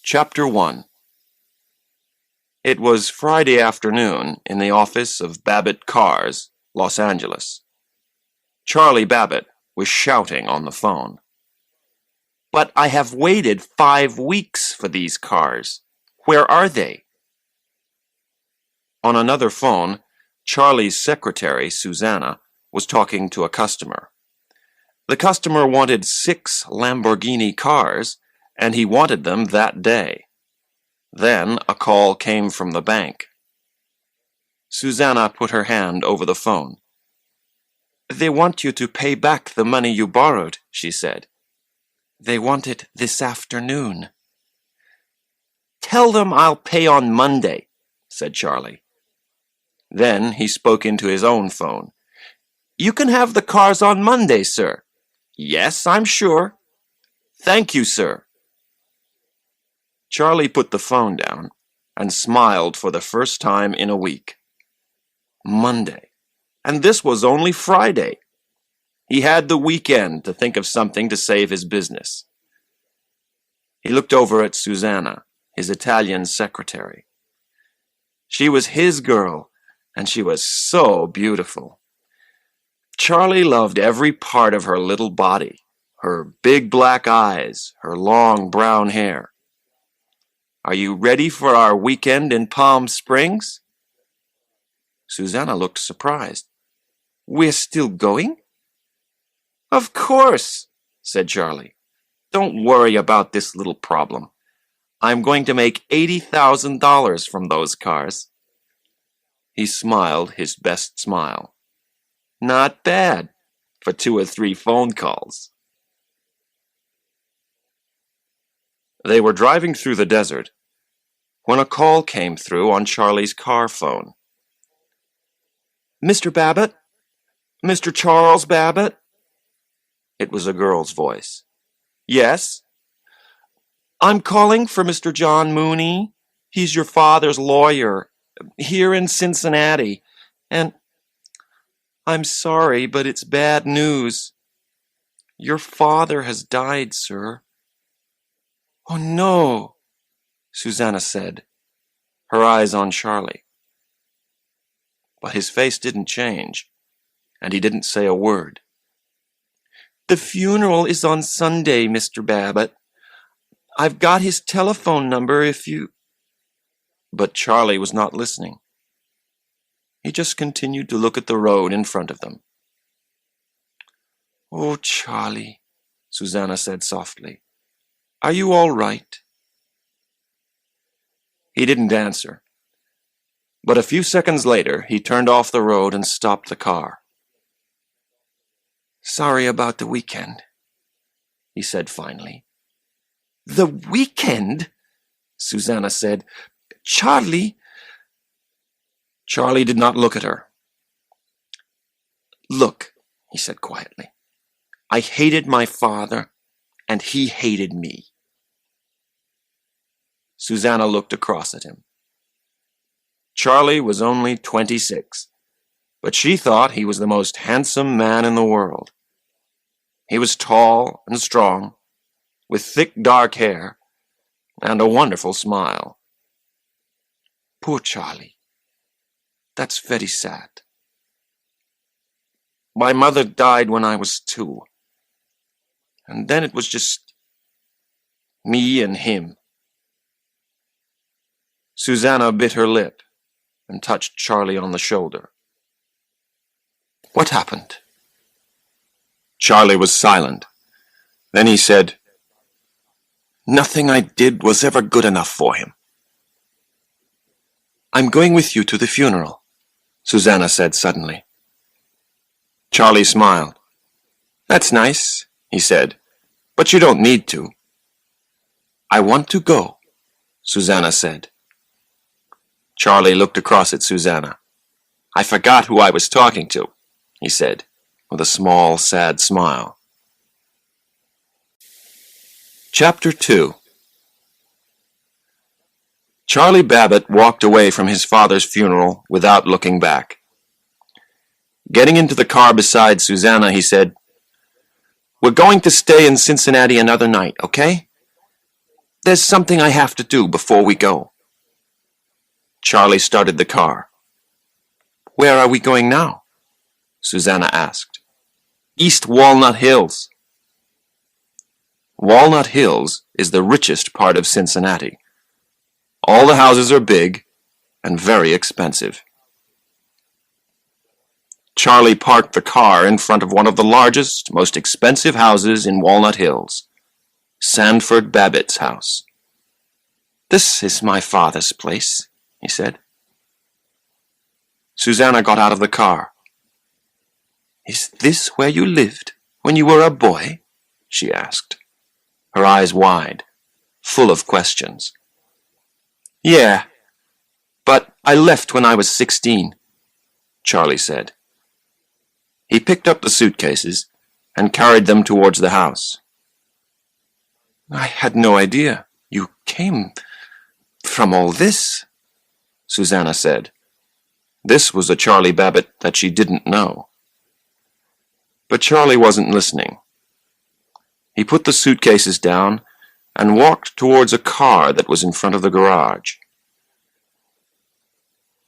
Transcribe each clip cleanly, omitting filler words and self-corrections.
Chapter 1. It was Friday afternoon in the office of Babbitt Cars, Los Angeles. Charlie Babbitt was shouting on the phone. "But I have waited 5 weeks for these cars. Where are they?" On another phone, Charlie's secretary, Susanna, was talking to a customer. The customer wanted 6 Lamborghini cars, and he wanted them that day. Then a call came from the bank. Susanna put her hand over the phone. "They want you to pay back the money you borrowed," she said. "They want it this afternoon." "Tell them I'll pay on Monday," said Charlie. Then he spoke into his own phone. "You can have the cars on Monday, sir." "Yes, I'm sure." "Thank you, sir." Charlie put the phone down and smiled for the first time in a week. Monday. And this was only Friday. He had the weekend to think of something to save his business. He looked over at Susanna, his Italian secretary. She was his girl, and she was so beautiful. Charlie loved every part of her little body, her big black eyes, her long brown hair. "Are you ready for our weekend in Palm Springs?" Susanna looked surprised. "We're still going?" "Of course," said Charlie. "Don't worry about this little problem. I'm going to make $80,000 from those cars." He smiled his best smile. "Not bad for 2 or 3 phone calls." They were driving through the desert when a call came through on Charlie's car phone. "Mr. Babbitt? Mr. Charles Babbitt?" It was a girl's voice. "Yes?" "I'm calling for Mr. John Mooney. He's your father's lawyer here in Cincinnati. And I'm sorry, but it's bad news. Your father has died, sir." "Oh, no," Susanna said, her eyes on Charlie. But his face didn't change, and he didn't say a word. "The funeral is on Sunday, Mr. Babbitt. I've got his telephone number if you—" But Charlie was not listening. He just continued to look at the road in front of them. "Oh, Charlie," Susanna said softly, "are you all right?" He didn't answer, but a few seconds later he turned off the road and stopped the car. "Sorry about the weekend," he said finally. "The weekend?" Susanna said. "Charlie—" Charlie did not look at her. "Look," he said quietly, "I hated my father, and he hated me." Susanna looked across at him. Charlie was only 26, but she thought he was the most handsome man in the world. He was tall and strong, with thick dark hair and a wonderful smile. "Poor Charlie. That's very sad. My mother died when I was 2, and then it was just me and him." Susanna bit her lip and touched Charlie on the shoulder. "What happened?" Charlie was silent. Then he said, "Nothing I did was ever good enough for him." "I'm going with you to the funeral," Susanna said suddenly. Charlie smiled. "That's nice," he said, "but you don't need to." "I want to go," Susanna said. Charlie looked across at Susanna. "I forgot who I was talking to," he said, with a small, sad smile. Chapter 2. Charlie Babbitt walked away from his father's funeral without looking back. Getting into the car beside Susanna, he said, "We're going to stay in Cincinnati another night, okay?" there's something I have to do before we go." Charlie started the car. "Where are we going now?" Susanna asked. "East Walnut Hills." Walnut Hills is the richest part of Cincinnati. All the houses are big and very expensive. Charlie parked the car in front of one of the largest, most expensive houses in Walnut Hills, Sanford Babbitt's house. "This is my father's place," he said. Susanna got out of the car. "Is this where you lived when you were a boy?" she asked, her eyes wide, full of questions. "Yeah, but I left when I was 16, Charlie said. He picked up the suitcases and carried them towards the house. "I had no idea you came from all this," Susanna said. This was a Charlie Babbitt that she didn't know. But Charlie wasn't listening. He put the suitcases down and walked towards a car that was in front of the garage.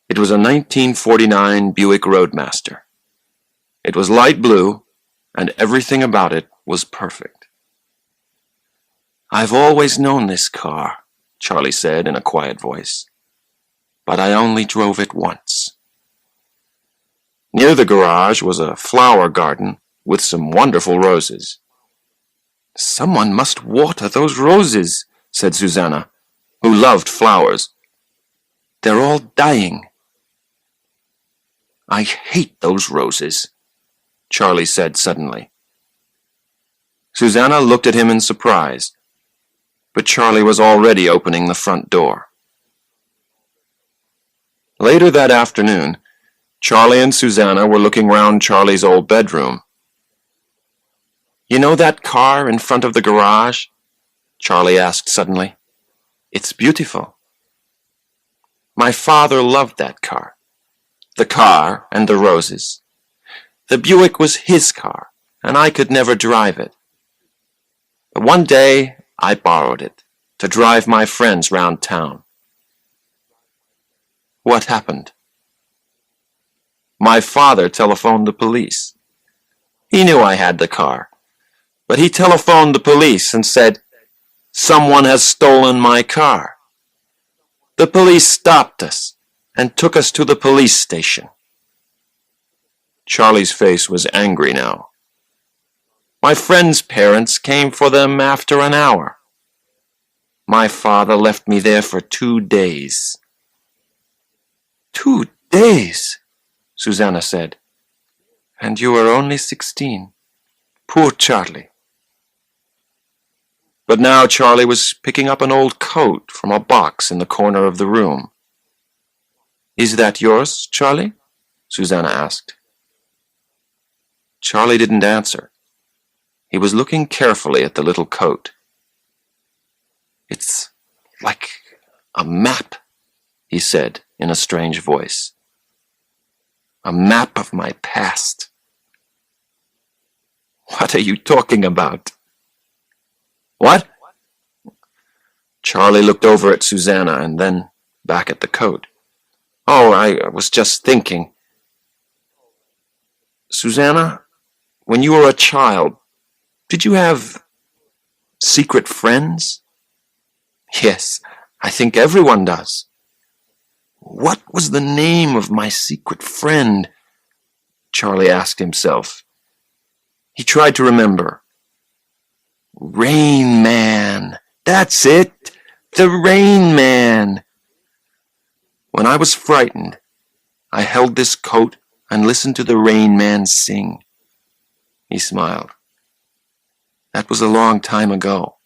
It was a 1949 Buick Roadmaster. It was light blue, and everything about it was perfect. "I've always known this car," Charlie said in a quiet voice, "but I only drove it once." Near the garage was a flower garden with some wonderful roses. "Someone must water those roses," said Susanna, who loved flowers. "They're all dying." "I hate those roses," Charlie said suddenly. Susanna looked at him in surprise, but Charlie was already opening the front door. Later that afternoon, Charlie and Susanna were looking round Charlie's old bedroom. "You know that car in front of the garage?" Charlie asked suddenly. "It's beautiful." "My father loved that car. The car and the roses. The Buick was his car, and I could never drive it. But one day I borrowed it to drive my friends round town." "What happened?" "My father telephoned the police. He knew I had the car, but he telephoned the police and said, 'Someone has stolen my car.' The police stopped us and took us to the police station." Charlie's face was angry now. "My friend's parents came for them after an hour. My father left me there for 2 days. 2 days, Susanna said. "And you were only 16. Poor Charlie." But now Charlie was picking up an old coat from a box in the corner of the room. "Is that yours, Charlie?" Susanna asked. Charlie didn't answer. He was looking carefully at the little coat. "It's like a map," he said in a strange voice. "A map of my past." "What are you talking about?" "What?" Charlie looked over at Susanna and then back at the coat. "Oh, I was just thinking. Susanna, when you were a child, did you have secret friends?" "Yes, I think everyone does." "What was the name of my secret friend?" Charlie asked himself. He tried to remember. "Rain Man. That's it. The Rain Man. When I was frightened, I held this coat and listened to the Rain Man sing." He smiled. "That was a long time ago."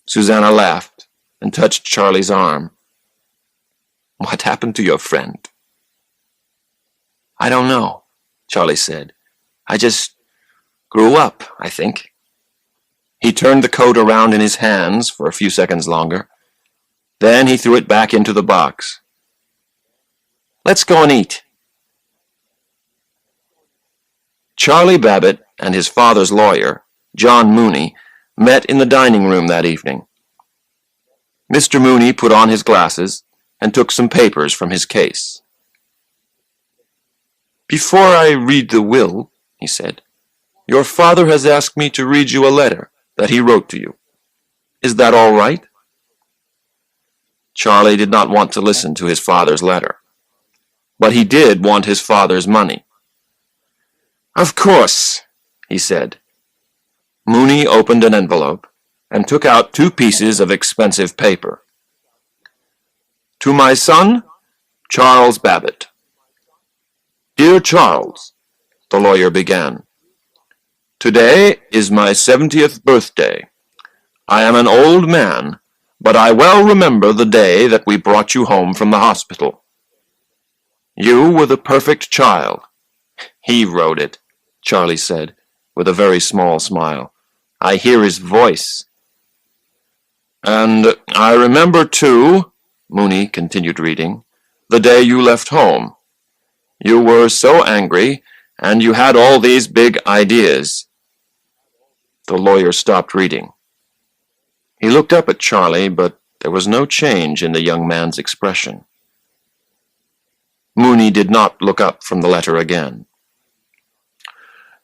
Susanna laughed and touched Charlie's arm. "What happened to your friend?" "I don't know," Charlie said. "I just grew up, I think." He turned the coat around in his hands for a few seconds longer. Then he threw it back into the box. "Let's go and eat." Charlie Babbitt and his father's lawyer, John Mooney, met in the dining room that evening. Mr. Mooney put on his glasses and took some papers from his case. "Before I read the will," he said, "your father has asked me to read you a letter that he wrote to you. Is that all right?" Charlie did not want to listen to his father's letter, but he did want his father's money. "Of course," he said. Mooney opened an envelope and took out 2 pieces of expensive paper. "To my son, Charles Babbitt. Dear Charles," the lawyer began, "today is my 70th birthday. I am an old man, but I well remember the day that we brought you home from the hospital. You were the perfect child." "He wrote it," Charlie said, with a very small smile. "I hear his voice." "And I remember, too," Mooney continued reading, "the day you left home. You were so angry, and you had all these big ideas." The lawyer stopped reading. He looked up at Charlie, but there was no change in the young man's expression. Mooney did not look up from the letter again.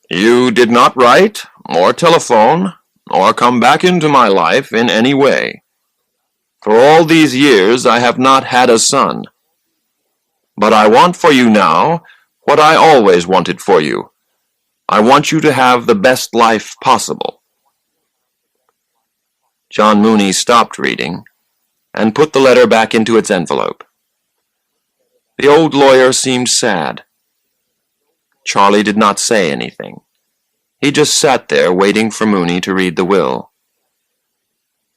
"You did not write, or telephone, or come back into my life in any way. For all these years I have not had a son. But I want for you now what I always wanted for you. I want you to have the best life possible." John Mooney stopped reading and put the letter back into its envelope. The old lawyer seemed sad. Charlie did not say anything. He just sat there waiting for Mooney to read the will.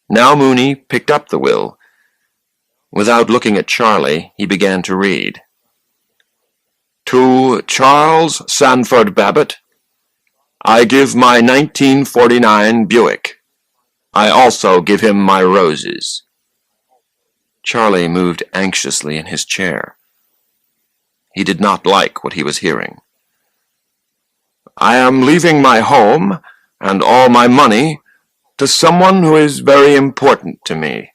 Now Mooney picked up the will. Without looking at Charlie, he began to read. "To Charles Sanford Babbitt, I give my 1949 Buick. I also give him my roses." Charlie moved anxiously in his chair. He did not like what he was hearing. "I am leaving my home and all my money to someone who is very important to me.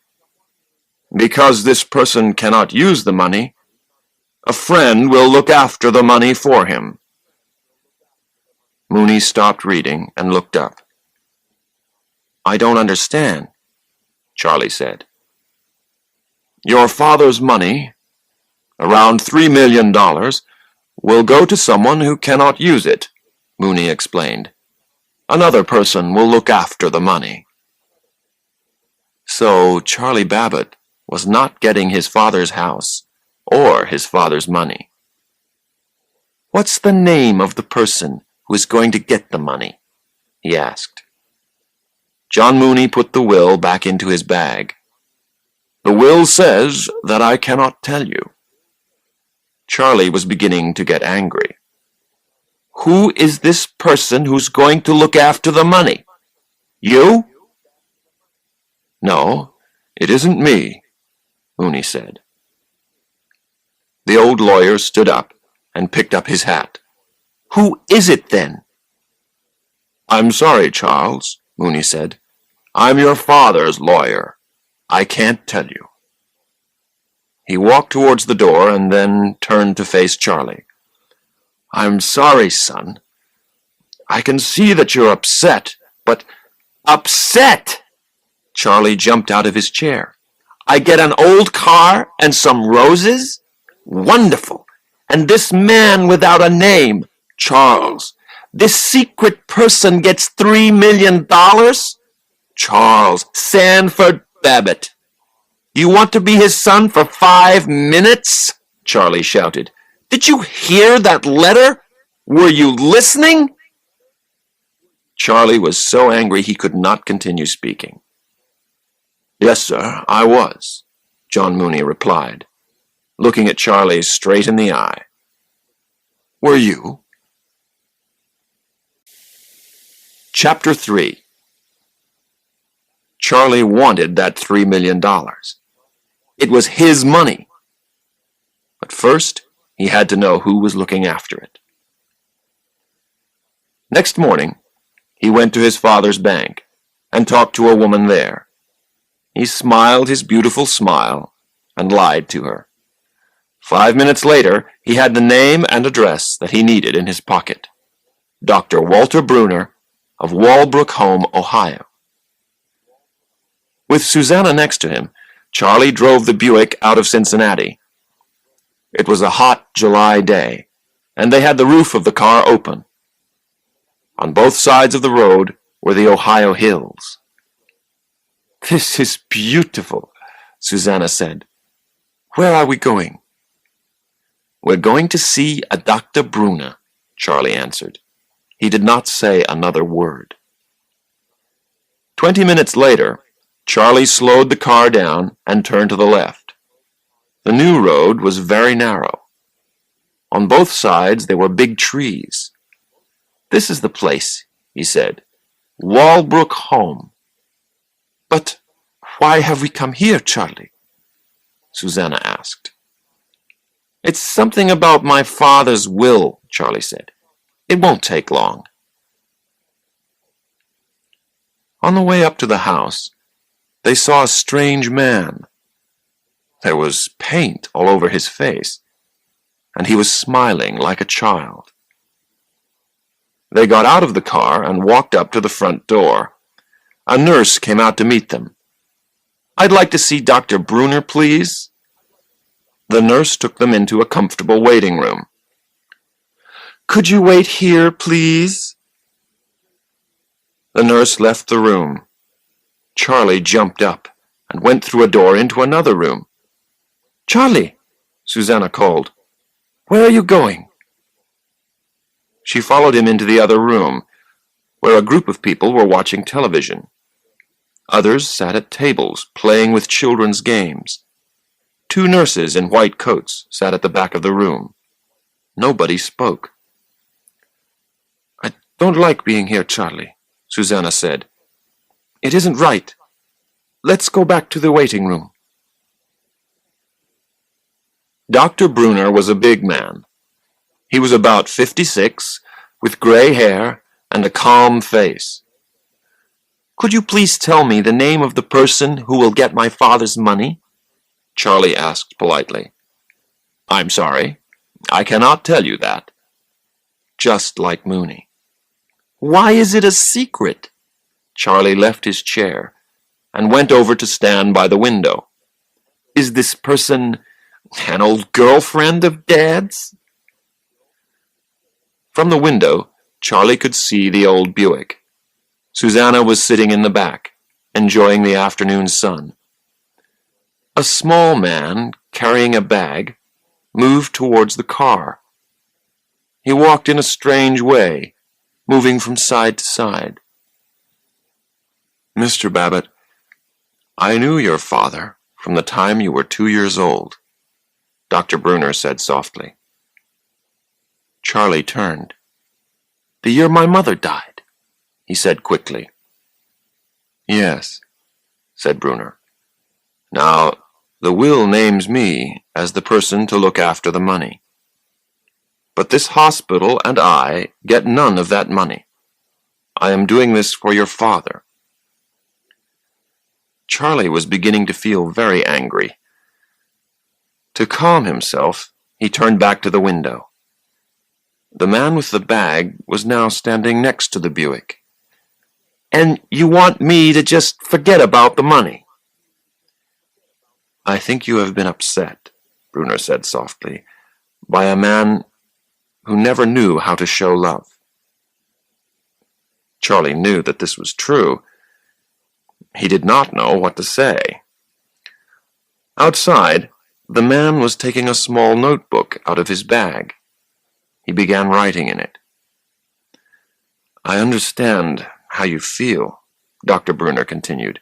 Because this person cannot use the money, a friend will look after the money for him." Mooney stopped reading and looked up. "I don't understand," Charlie said. "Your father's money, around $3 million, will go to someone who cannot use it," Mooney explained. "Another person will look after the money." So Charlie Babbitt was not getting his father's house or his father's money. "What's the name of the person who is going to get the money?" he asked. John Mooney put the will back into his bag. "The will says that I cannot tell you." Charlie was beginning to get angry. "Who is this person who's going to look after the money? You?" "No, it isn't me," Mooney said. The old lawyer stood up and picked up his hat. "Who is it then?" "I'm sorry, Charles," Mooney said. "I'm your father's lawyer. I can't tell you." He walked towards the door and then turned to face Charlie. "I'm sorry, son. I can see that you're upset, but—" "Upset?" Charlie jumped out of his chair. "I get an old car and some roses? Wonderful! And this man without a name, Charles, this secret person gets $3 million? Charles Sanford Babbitt. You want to be his son for 5 minutes?" Charlie shouted. "Did you hear that letter? Were you listening?" Charlie was so angry he could not continue speaking. "Yes, sir, I was," John Mooney replied, looking at Charlie straight in the eye. "Were you?" Chapter 3. Charlie wanted that $3 million. It was his money. But first, he had to know who was looking after it. Next morning, he went to his father's bank and talked to a woman there. He smiled his beautiful smile and lied to her. 5 minutes later, he had the name and address that he needed in his pocket. Dr. Walter Bruner of Walbrook Home, Ohio. With Susanna next to him, Charlie drove the Buick out of Cincinnati. It was a hot July day, and they had the roof of the car open. On both sides of the road were the Ohio hills. "This is beautiful," Susanna said. "Where are we going?" "We're going to see a Dr. Bruner," Charlie answered. He did not say another word. 20 minutes later, Charlie slowed the car down and turned to the left. The new road was very narrow. On both sides there were big trees. "This is the place," he said. "Walbrook Home." "But why have we come here, Charlie?" Susanna asked. "It's something about my father's will," Charlie said. "It won't take long." On the way up to the house, they saw a strange man. There was paint all over his face, and he was smiling like a child. They got out of the car and walked up to the front door. A nurse came out to meet them. "I'd like to see Dr. Bruner, please." The nurse took them into a comfortable waiting room. "Could you wait here, please?" The nurse left the room. Charlie jumped up and went through a door into another room. "Charlie," Susanna called, "where are you going?" She followed him into the other room, where a group of people were watching television. Others sat at tables, playing with children's games. 2 nurses in white coats sat at the back of the room. Nobody spoke. "I don't like being here, Charlie," Susanna said. "It isn't right. Let's go back to the waiting room." Dr. Bruner was a big man. He was about 56, with gray hair and a calm face. "Could you please tell me the name of the person who will get my father's money?" Charlie asked politely. "I'm sorry, I cannot tell you that." Just like Mooney. "Why is it a secret?" Charlie left his chair and went over to stand by the window. "Is this person an old girlfriend of Dad's?" From the window, Charlie could see the old Buick. Susanna was sitting in the back, enjoying the afternoon sun. A small man, carrying a bag, moved towards the car. He walked in a strange way, moving from side to side. "Mr. Babbitt, I knew your father from the time you were 2 years old," Dr. Bruner said softly. Charlie turned. "The year my mother died," he said quickly. "Yes," said Bruner. "Now, the will names me as the person to look after the money. But this hospital and I get none of that money. I am doing this for your father." Charlie was beginning to feel very angry. To calm himself, he turned back to the window. The man with the bag was now standing next to the Buick. "And you want me to just forget about the money?" "I think you have been upset," Bruner said softly, "by a man who never knew how to show love." Charlie knew that this was true. He did not know what to say. Outside, the man was taking a small notebook out of his bag. He began writing in it. "I understand how you feel," Dr. Bruner continued,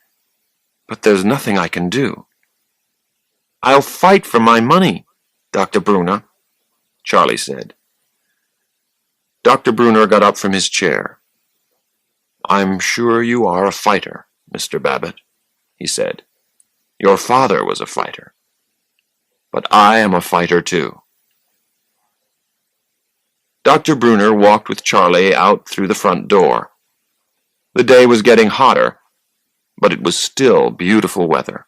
"but there's nothing I can do." "I'll fight for my money, Dr. Bruner," Charlie said. Dr. Bruner got up from his chair. "I'm sure you are a fighter, Mr. Babbitt," he said. "Your father was a fighter. But I am a fighter too." Dr. Bruner walked with Charlie out through the front door. The day was getting hotter, but it was still beautiful weather.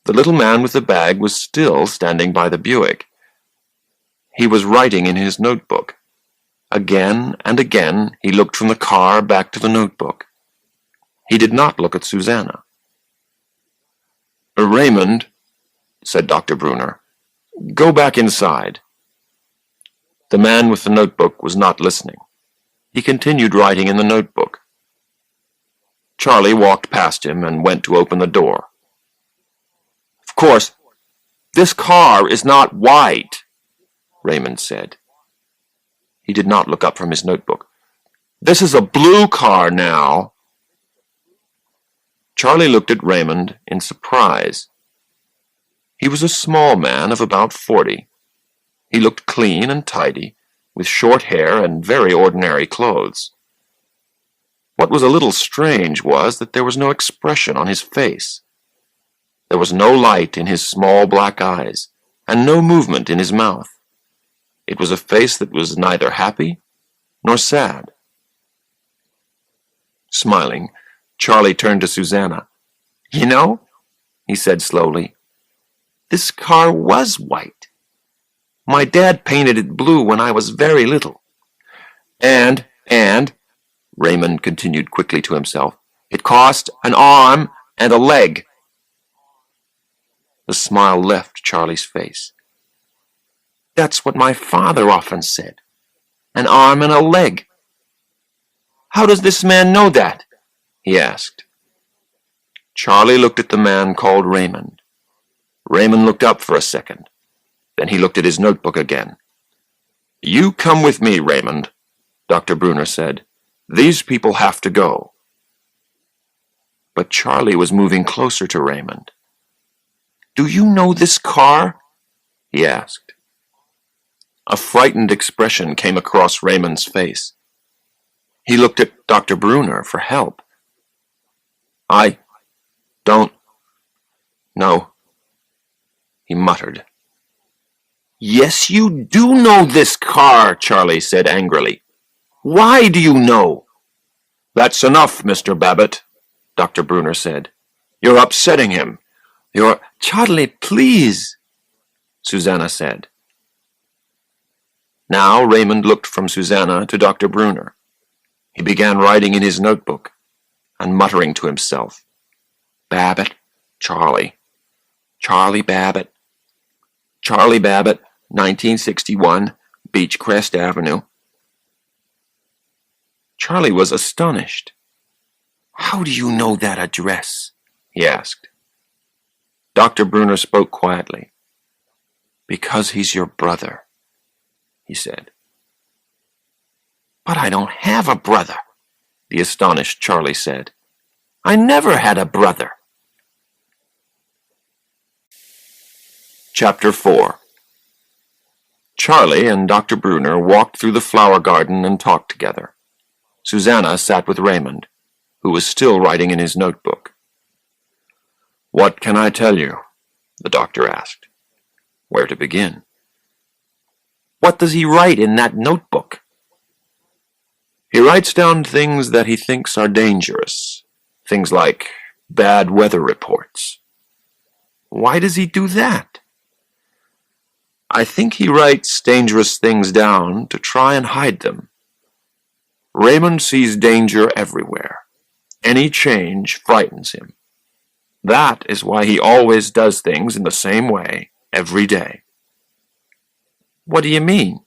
The little man with the bag was still standing by the Buick. He was writing in his notebook. Again and again he looked from the car back to the notebook. He did not look at Susanna. "Raymond," said Dr. Brunner, "go back inside." The man with the notebook was not listening. He continued writing in the notebook. Charlie walked past him and went to open the door. "Of course, this car is not white," Raymond said. He did not look up from his notebook. "This is a blue car now." Charlie looked at Raymond in surprise. He was a small man of about 40. He looked clean and tidy, with short hair and very ordinary clothes. What was a little strange was that there was no expression on his face. There was no light in his small black eyes, and no movement in his mouth. It was a face that was neither happy nor sad. Smiling, Charlie turned to Susanna. "You know," he said slowly, "this car was white. My dad painted it blue when I was very little. And, Raymond continued quickly to himself, it cost an arm and a leg." The smile left Charlie's face. "That's what my father often said. An arm and a leg. How does this man know that?" he asked. Charlie looked at the man called Raymond. Raymond looked up for a second. Then he looked at his notebook again. "You come with me, Raymond," Dr. Brunner said. "These people have to go." But Charlie was moving closer to Raymond. "Do you know this car?" he asked. A frightened expression came across Raymond's face. He looked at Dr. Brunner for help. "I don't know," he muttered. "Yes, you do know this car," Charlie said angrily. "Why do you know?" "That's enough, Mr. Babbitt," Dr. Brunner said. "You're upsetting him. You're—" "Charlie, please," Susanna said. Now Raymond looked from Susanna to Dr. Brunner. He began writing in his notebook and muttering to himself, "Babbitt, Charlie, Charlie Babbitt, Charlie Babbitt, 1961, Beechcrest Avenue." Charlie was astonished. "How do you know that address?" he asked. Dr. Brunner spoke quietly. "Because he's your brother," he said. "But I don't have a brother," the astonished Charlie said. "I never had a brother." Chapter 4. Charlie and Dr. Brunner walked through the flower garden and talked together. Susanna sat with Raymond, who was still writing in his notebook. "What can I tell you?" the doctor asked. "Where to begin?" "What does he write in that notebook?" "He writes down things that he thinks are dangerous. Things like bad weather reports." "Why does he do that?" "I think he writes dangerous things down to try and hide them. Raymond sees danger everywhere. Any change frightens him. That is why he always does things in the same way every day." "What do you mean?"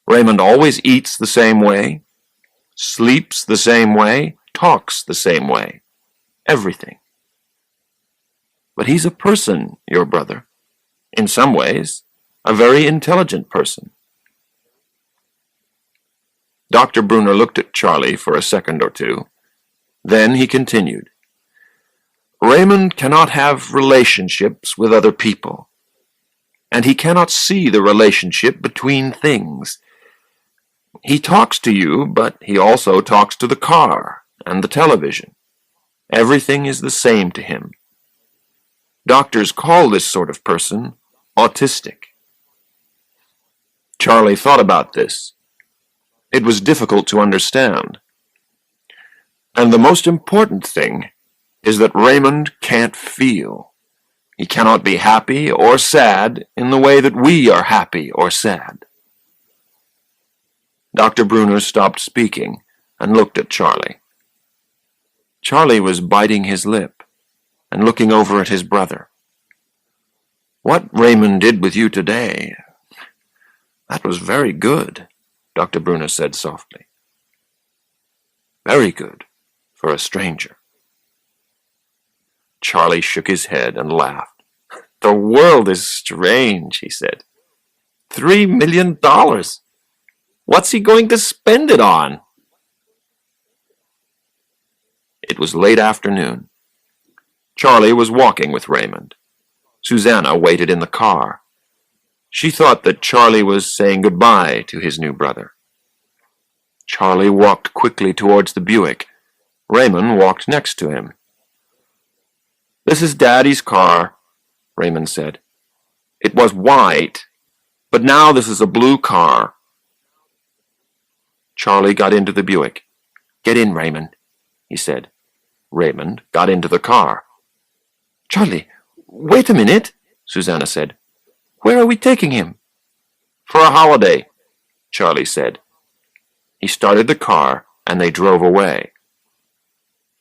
"Raymond always eats the same way, sleeps the same way, talks the same way. Everything. But he's a person, your brother. In some ways, a very intelligent person." Dr. Brunner looked at Charlie for a second or two. Then he continued. "Raymond cannot have relationships with other people, and he cannot see the relationship between things. He talks to you, but he also talks to the car and the television. Everything is the same to him. Doctors call this sort of person autistic." Charlie thought about this. It was difficult to understand. And the most important thing is that Raymond can't feel. He cannot be happy or sad in the way that we are happy or sad. Dr. Brunner stopped speaking and looked at Charlie. Charlie was biting his lip and looking over at his brother. "What Raymond did with you today, that was very good," Dr. Brunner said softly. "Very good for a stranger." Charlie shook his head and laughed. "The world is strange," he said. $3 million. What's he going to spend it on? It was late afternoon. Charlie was walking with Raymond. Susanna waited in the car. She thought that Charlie was saying goodbye to his new brother. Charlie walked quickly towards the Buick. Raymond walked next to him. "This is Daddy's car," Raymond said. "It was white, but now this is a blue car." Charlie got into the Buick. "Get in, Raymond," he said. Raymond got into the car. "Charlie, wait a minute," Susanna said. "Where are we taking him?" "For a holiday," Charlie said. He started the car, and they drove away.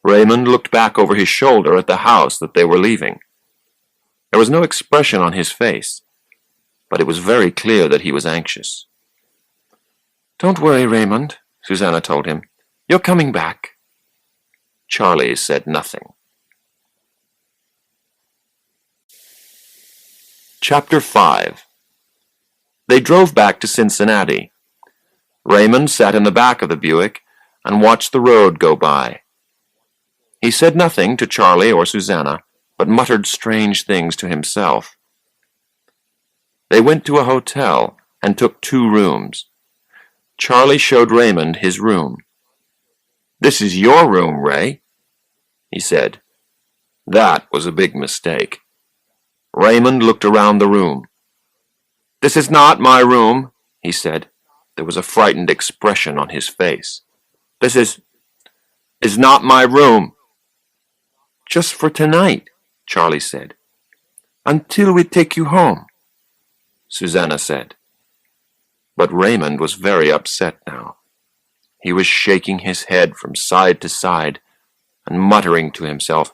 Raymond looked back over his shoulder at the house that they were leaving. There was no expression on his face, but it was very clear that he was anxious. "Don't worry, Raymond," Susanna told him. "You're coming back." Charlie said nothing. Chapter 5. They drove back to Cincinnati. Raymond sat in the back of the Buick and watched the road go by. He said nothing to Charlie or Susanna, but muttered strange things to himself. They went to a hotel and took 2 rooms. Charlie showed Raymond his room. "This is your room, Ray," he said. That was a big mistake. Raymond looked around the room. "This is not my room," he said. There was a frightened expression on his face. "This is not my room." "Just for tonight," Charlie said. "Until we take you home," Susanna said. But Raymond was very upset now. He was shaking his head from side to side and muttering to himself,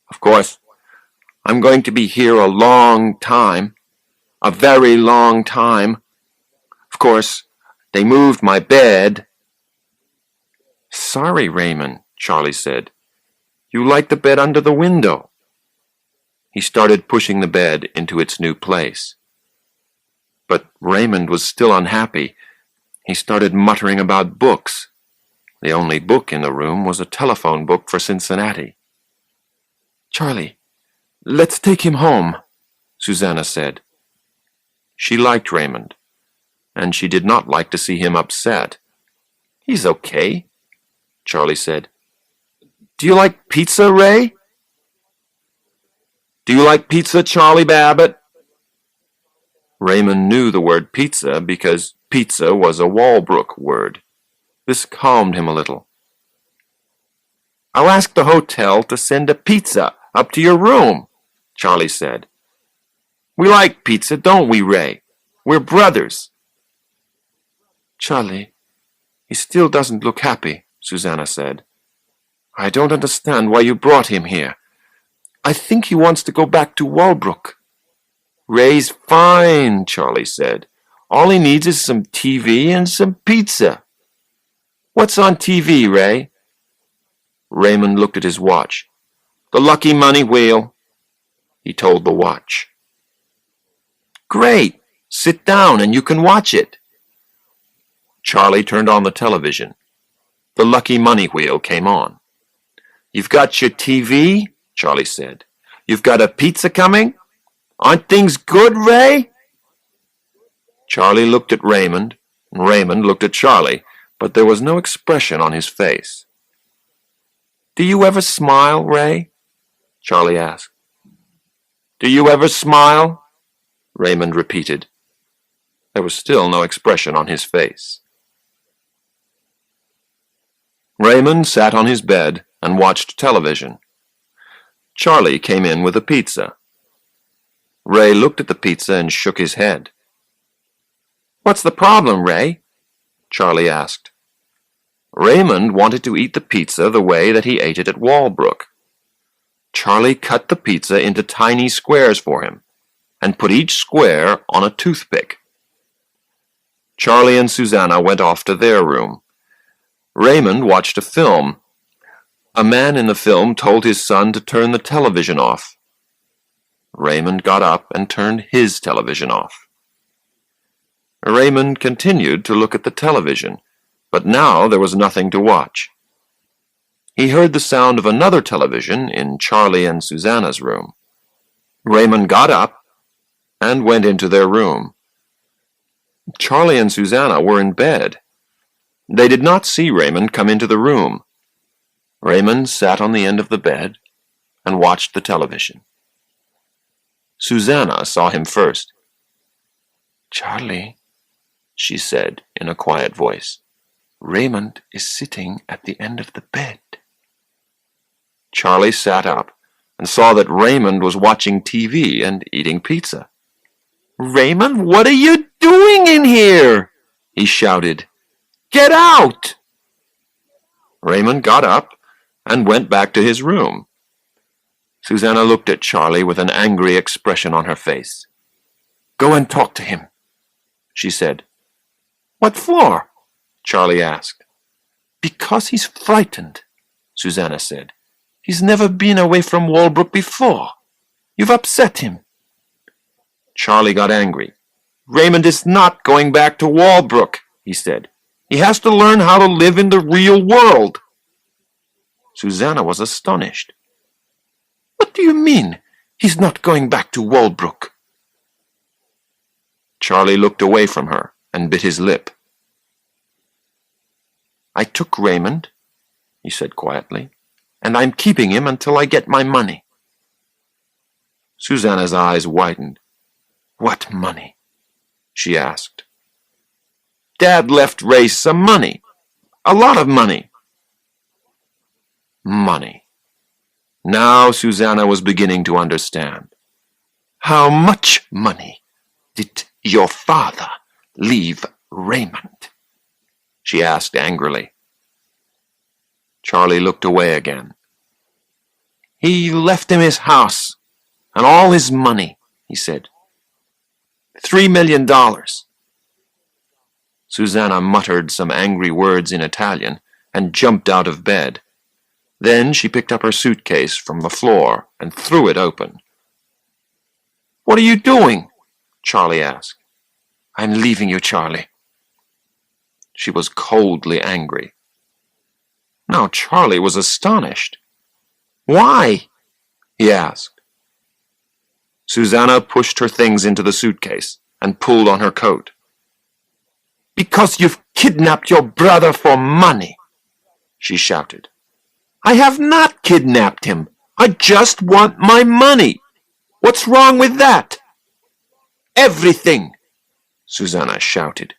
"Of course, I'm going to be here a long time, a very long time. Of course, they moved my bed." "Sorry, Raymond," Charlie said. "You like the bed under the window." He started pushing the bed into its new place. But Raymond was still unhappy. He started muttering about books. The only book in the room was a telephone book for Cincinnati. "Charlie, let's take him home," Susanna said. She liked Raymond, and she did not like to see him upset. "He's okay," Charlie said. "Do you like pizza, Ray?" "Do you like pizza, Charlie Babbitt?" Raymond knew the word pizza because pizza was a Walbrook word. This calmed him a little. "I'll ask the hotel to send a pizza up to your room," Charlie said. "We like pizza, don't we, Ray? We're brothers." "Charlie, he still doesn't look happy," Susanna said. "I don't understand why you brought him here. I think he wants to go back to Walbrook." "Ray's fine," Charlie said. "All he needs is some TV and some pizza." "What's on TV, Ray?" Raymond looked at his watch. "The Lucky Money Wheel," he told the watch. "Great. Sit down and you can watch it." Charlie turned on the television. The Lucky Money Wheel came on. "You've got your TV?" Charlie said. "You've got a pizza coming? Aren't things good, Ray?" Charlie looked at Raymond, and Raymond looked at Charlie, but there was no expression on his face. "Do you ever smile, Ray?" Charlie asked. "Do you ever smile?" Raymond repeated. There was still no expression on his face. Raymond sat on his bed and watched television. Charlie came in with a pizza. Ray looked at the pizza and shook his head. "What's the problem, Ray?" Charlie asked. Raymond wanted to eat the pizza the way that he ate it at Walbrook. Charlie cut the pizza into tiny squares for him and put each square on a toothpick. Charlie and Susanna went off to their room. Raymond watched a film. A man in the film told his son to turn the television off. Raymond got up and turned his television off. Raymond continued to look at the television, but now there was nothing to watch. He heard the sound of another television in Charlie and Susanna's room. Raymond got up and went into their room. Charlie and Susanna were in bed. They did not see Raymond come into the room. Raymond sat on the end of the bed and watched the television. Susanna saw him first. "Charlie," she said in a quiet voice, "Raymond is sitting at the end of the bed." Charlie sat up and saw that Raymond was watching TV and eating pizza. "Raymond, what are you doing in here?" he shouted. "Get out!" Raymond got up and went back to his room. Susanna looked at Charlie with an angry expression on her face. "Go and talk to him," she said. "What for?" Charlie asked. "Because he's frightened," Susanna said. "He's never been away from Walbrook before. You've upset him." Charlie got angry. "Raymond is not going back to Walbrook," he said. "He has to learn how to live in the real world." Susanna was astonished. "What do you mean, he's not going back to Walbrook?" Charlie looked away from her and bit his lip. "I took Raymond," he said quietly, "and I'm keeping him until I get my money." Susanna's eyes widened. "What money?" she asked. "Dad left Ray some money. A lot of money." Money. Now Susanna was beginning to understand. "How much money did your father leave Raymond?" she asked angrily. Charlie looked away again. "He left him his house and all his money," he said. $3 million. Susanna muttered some angry words in Italian and jumped out of bed. Then she picked up her suitcase from the floor and threw it open. "What are you doing?" Charlie asked. "I'm leaving you, Charlie." She was coldly angry. Now Charlie was astonished. "Why?" he asked. Susanna pushed her things into the suitcase and pulled on her coat. "Because you've kidnapped your brother for money," she shouted. "I have not kidnapped him. I just want my money. What's wrong with that?" "Everything," Susanna shouted.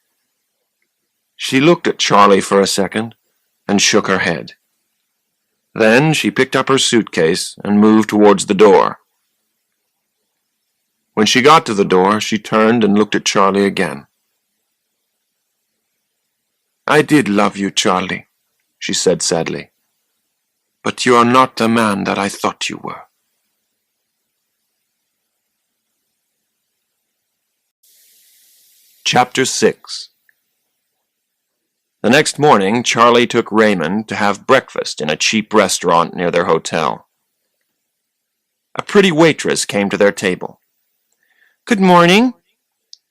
She looked at Charlie for a second and shook her head. Then she picked up her suitcase and moved towards the door. When she got to the door, she turned and looked at Charlie again. "I did love you, Charlie," she said sadly. "But you are not the man that I thought you were." Chapter 6. The next morning, Charlie took Raymond to have breakfast in a cheap restaurant near their hotel. A pretty waitress came to their table. "Good morning,"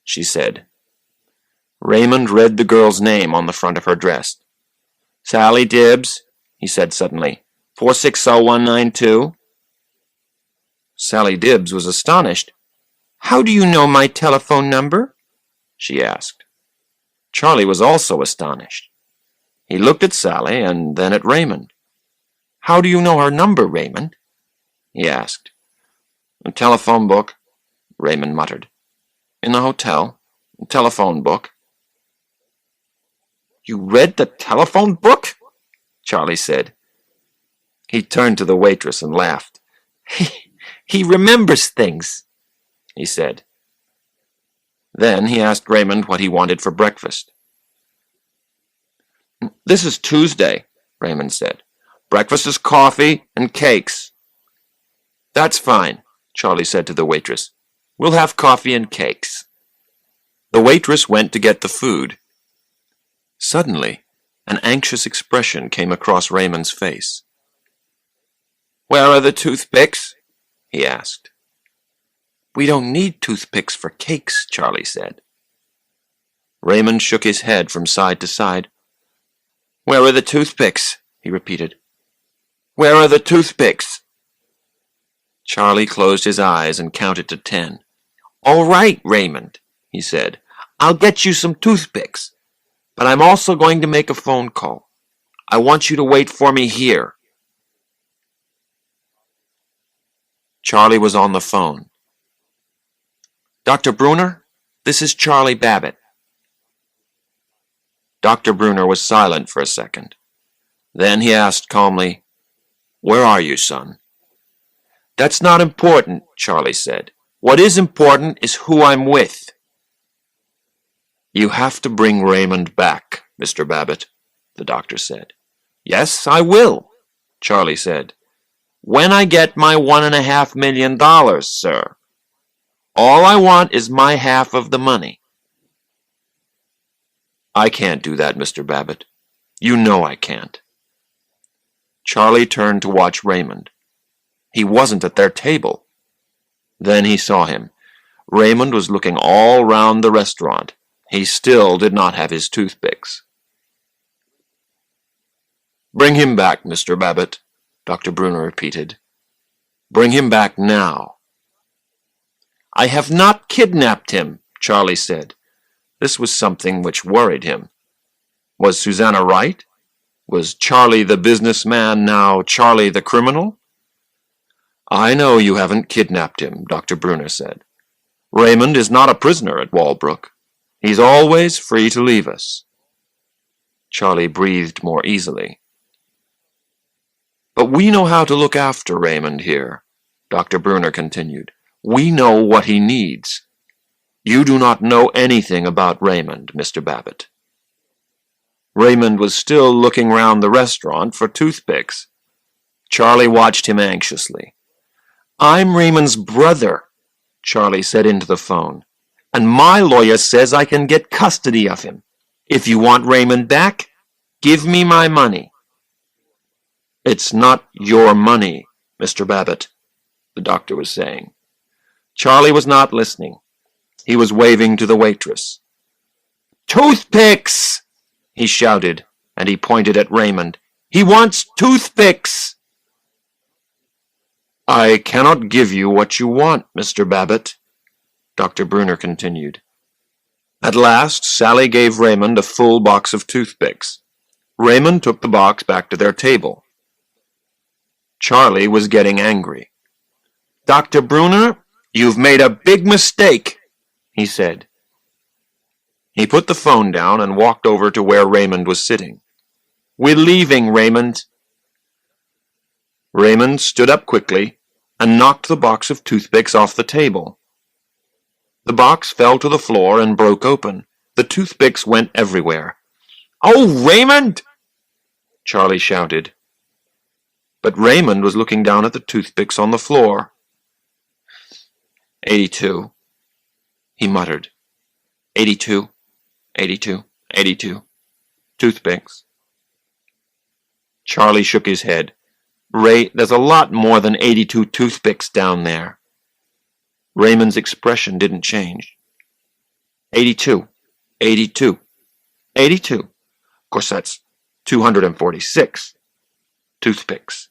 she said. Raymond read the girl's name on the front of her dress. "Sally Dibbs," he said suddenly. 460192. Sally Dibbs was astonished. "How do you know my telephone number?" she asked. Charlie was also astonished. He looked at Sally and then at Raymond. "How do you know our number, Raymond?" he asked. "A telephone book," Raymond muttered. "In the hotel. A telephone book." "You read the telephone book?" Charlie said. He turned to the waitress and laughed. He remembers things, he said. Then he asked Raymond what he wanted for breakfast. This is Tuesday, Raymond said. Breakfast is coffee and cakes. That's fine, Charlie said to the waitress. We'll have coffee and cakes. The waitress went to get the food. Suddenly, an anxious expression came across Raymond's face. Where are the toothpicks? He asked. We don't need toothpicks for cakes, Charlie said. Raymond shook his head from side to side. Where are the toothpicks? He repeated. Where are the toothpicks? Charlie closed his eyes and counted to 10. All right, Raymond, he said. I'll get you some toothpicks, but I'm also going to make a phone call. I want you to wait for me here. Charlie was on the phone. Dr. Bruner, this is Charlie Babbitt. Dr. Bruner was silent for a second. Then he asked calmly, Where are you, son? That's not important, Charlie said. What is important is who I'm with. You have to bring Raymond back, Mr. Babbitt, the doctor said. Yes, I will, Charlie said. When I get my $1.5 million, sir. All I want is my half of the money. I can't do that, Mr. Babbitt. You know I can't. Charlie turned to watch Raymond. He wasn't at their table. Then he saw him. Raymond was looking all round the restaurant. He still did not have his toothpicks. Bring him back, Mr. Babbitt, Dr. Bruner repeated. Bring him back now. I have not kidnapped him, Charlie said. This was something which worried him. Was Susanna right? Was Charlie the businessman now Charlie the criminal? I know you haven't kidnapped him, Dr. Bruner said. Raymond is not a prisoner at Walbrook. He's always free to leave us. Charlie breathed more easily. But we know how to look after Raymond here, Dr. Bruner continued. We know what he needs. You do not know anything about Raymond, Mr. Babbitt. Raymond was still looking round the restaurant for toothpicks. Charlie watched him anxiously. I'm Raymond's brother, Charlie said into the phone, and my lawyer says I can get custody of him. If you want Raymond back, give me my money. It's not your money, Mr. Babbitt, the doctor was saying. Charlie was not listening. He was waving to the waitress. Toothpicks! He shouted, and he pointed at Raymond. He wants toothpicks! I cannot give you what you want, Mr. Babbitt, Dr. Bruner continued. At last, Sally gave Raymond a full box of toothpicks. Raymond took the box back to their table. Charlie was getting angry. Dr. Bruner, you've made a big mistake, he said. He put the phone down and walked over to where Raymond was sitting. We're leaving, Raymond. Raymond stood up quickly and knocked the box of toothpicks off the table. The box fell to the floor and broke open. The toothpicks went everywhere. Oh, Raymond! Charlie shouted. But Raymond was looking down at the toothpicks on the floor. 82, he muttered. 82, 82, 82. Toothpicks. Charlie shook his head. Ray, there's a lot more than 82 toothpicks down there. Raymond's expression didn't change. 82, 82, 82. Of course, that's 246 toothpicks.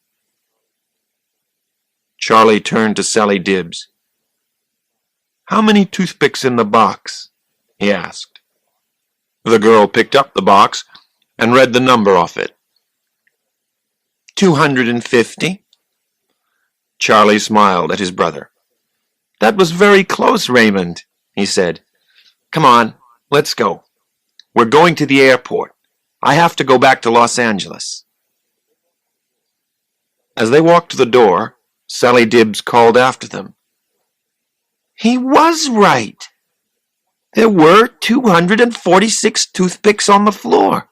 Charlie turned to Sally Dibbs. How many toothpicks in the box? He asked. The girl picked up the box and read the number off it. 250. Charlie smiled at his brother. That was very close, Raymond, he said. Come on, let's go. We're going to the airport. I have to go back to Los Angeles. As they walked to the door, Sally Dibbs called after them. "He was right. There were 246 toothpicks on the floor.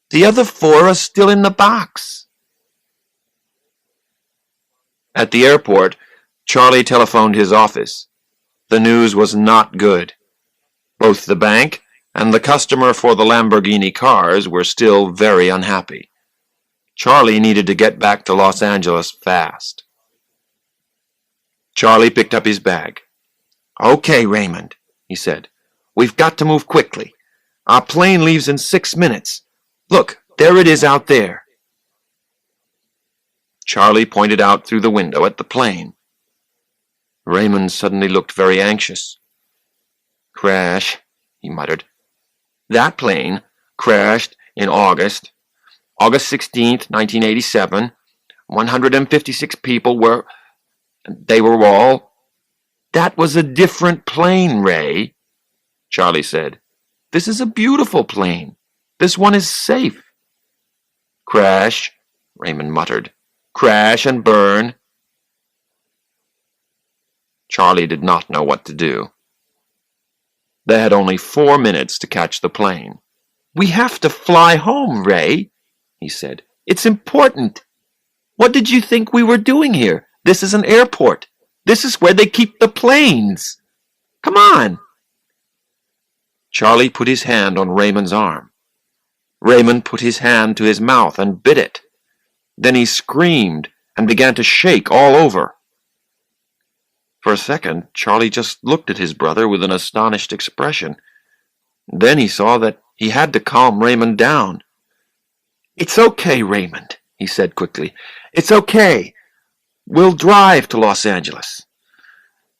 The other 4 are still in the box." At the airport, Charlie telephoned his office. The news was not good. Both the bank and the customer for the Lamborghini cars were still very unhappy. Charlie needed to get back to Los Angeles fast. Charlie picked up his bag. "Okay, Raymond," he said. "We've got to move quickly. Our plane leaves in 6 minutes. Look, there it is out there." Charlie pointed out through the window at the plane. Raymond suddenly looked very anxious. "Crash," he muttered. "That plane crashed in August 16th, 1987. 156 people were... They were all..." "That was a different plane, Ray," Charlie said. "This is a beautiful plane. This one is safe." "Crash," Raymond muttered. "Crash and burn." Charlie did not know what to do. They had only 4 minutes to catch the plane. "We have to fly home, Ray," he said. "It's important. What did you think we were doing here? This is an airport. This is where they keep the planes. Come on." Charlie put his hand on Raymond's arm. Raymond put his hand to his mouth and bit it. Then he screamed and began to shake all over. For a second, Charlie just looked at his brother with an astonished expression. Then he saw that he had to calm Raymond down. "It's okay, Raymond," he said quickly. "It's okay. We'll drive to Los Angeles.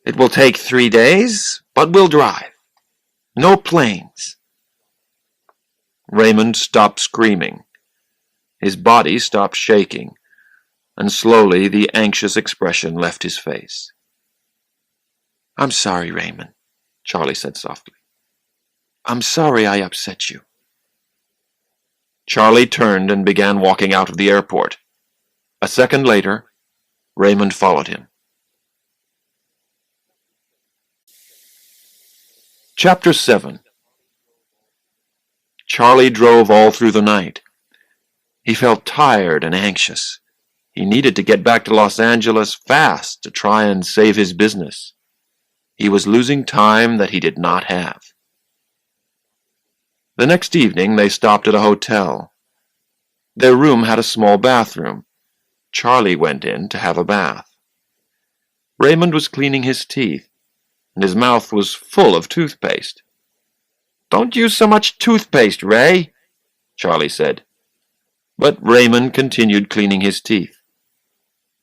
It will take 3 days, but we'll drive. No planes." Raymond stopped screaming. His body stopped shaking, and slowly the anxious expression left his face. "I'm sorry, Raymond," Charlie said softly. "I'm sorry I upset you." Charlie turned and began walking out of the airport. A second later, Raymond followed him. Chapter 7. Charlie drove all through the night. He felt tired and anxious. He needed to get back to Los Angeles fast to try and save his business. He was losing time that he did not have. The next evening they stopped at a hotel. Their room had a small bathroom. Charlie went in to have a bath. Raymond was cleaning his teeth, and his mouth was full of toothpaste. "Don't use so much toothpaste, Ray," Charlie said. But Raymond continued cleaning his teeth.